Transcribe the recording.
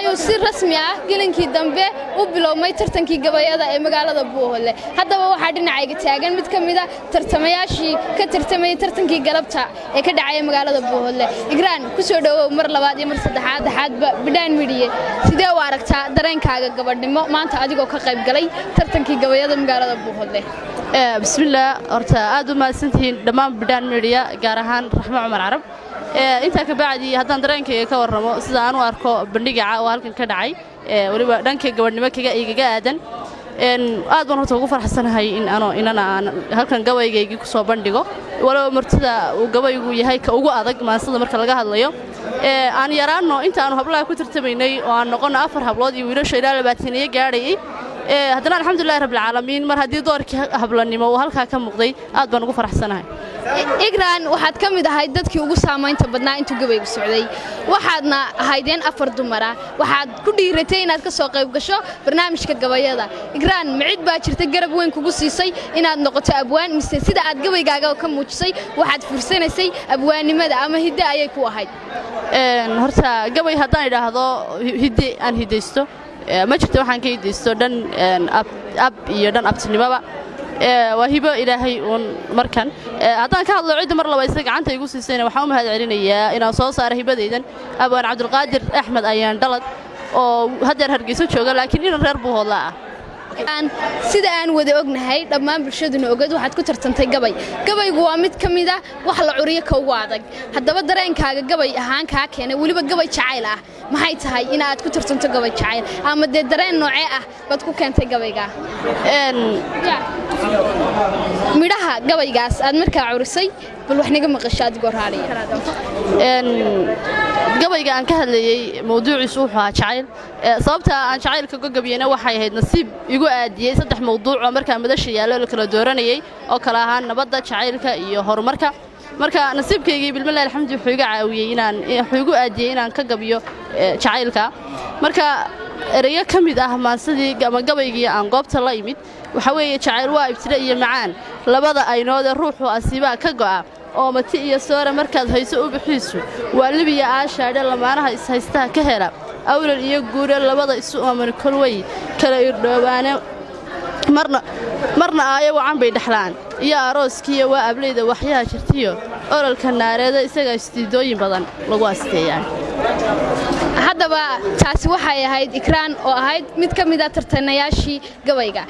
ayuu si rasmi ah gelinkii dambe u bilowmay tartankii gabayada ee magaalada Buuhoodle haddaba waxaa dhinacayga taagan mid ka mid ah tartamayaashii ka tartamay tartankii galabta ee ka dhacay magaalada Buuhoodle Igraan ku soo dhawow mar labaad iyo mar saddexaadba bidhaan midhiye sidee u aragtaa dareenkaaga gabadhnimo maanta adigoo ka qayb galay tartankii gabayada magaalada Buuhoodle bismillah horta aad u mahadsantihiin dhammaan bidhaan midhiya gaar ahaan Raxmo Cumar Carab inta ka bacdi haddaan dareenkayga ka warramo sida aan u arko bandhiga oo halkan ka dhacay waliba dhanka gabadhnimo igaga aadan aad baan horta ugu faraxsanahay inana aan halkan gabaygaygii ku soo bandhigo waliba martida uu gabaygu yahay ka ugu adag maasada marka laga hadlayo aan yaraano inta aan hablaha ku tartamaynay oo aan noqono 4 hablood iyo wiilasha ilaa 20 gaadhay haddana alxamdulillaah rabbil caalamiin mar haddii doorkii hablanimo uu halkaa ka muuqday aad baan ugu faraxsanahay Igraan waxaad ka mid ahayd dadkii ugu saamaynta badnaa intuu gabaygu socday waxaadna ahaydeen 4 dumar ah waxaad ku dhiiratay inaad ka soo qayb gasho barnaamijka gabayada Igraan micid baa jirta garab weyn kugu siisay inaad noqoto abwaan mise sida aad gabaygaaga ka muujisay waxaad fursanaysay abwaannimada ama hidde ayay ku ahayd horta gabay haddaan idhaahdo hidde aan hidaysto ma jirto waxaan ka hidaysto dhan ab iyo dhan abtinimaba waa hibo ilaahay uun markan haddaan ka hadlo cid mar laba isaga gacanta igu siisayna waxaan u mahad celinayaa inaan soo saaro hibadaydan abwaan Cabdulqaadir Axmed ayaan dhalad oo hadeer Hargeysa jooga laakiin in reer Buuhoodle ah sida aan wada ognahay dhammaan bulshaduna ogad waxaad ku tartantay gabaygu waa mid ka mid ah wax la curiyo ka ugu adag haddaba dareenkaaga gabay ahaan ka keenay waliba gabay jacayl ah maxay tahay in aad ku tartanto gabay jacayl ama dareen noocee ah baad ku keentay gabayga midhaha gabaygaas aad markaa curisay bal wax naga maqashay adigoo raaliya gabayga aan ka hadlayay mawduuciisu wuxuu ahaa jacayl sababta aan jacaylka uga gabiyayna waxay ahayd nasiib igu aadiyay 3 mawduuc oo markaa madasha yaalo la kala dooranayay oo kala ahaan nabadda jacaylka iyo horumarka marka nasiibkaygii bilmillah alxamdu wuxuu iga caawiyay wuxuu igu aadiyay inaan ka gabiyo jacaylka marka erayo ka mid ah maasadii ama gabaygii aan goobta la imid waxa weeye jacayl waa ibtida iyo macaan labada aynood ruuxu asiiba ka go'a oo mati iyo soora markaad hayso u bixiisu waa libiya aashaadhe lamaanaha is haysta ka hela awlal iyo guure labada isu aman kolway kala irdhoobaane marna aayo wacan bay dhaxlaan iyo arooskiiya waa ableyda waxyaha jirtiyo orolka naareeda isaga istiidooyin badan lagu asteeyaan haddaba taasi waxay ahayd Igraan oo ahayd mid ka mid ah tartanayaashii gabayga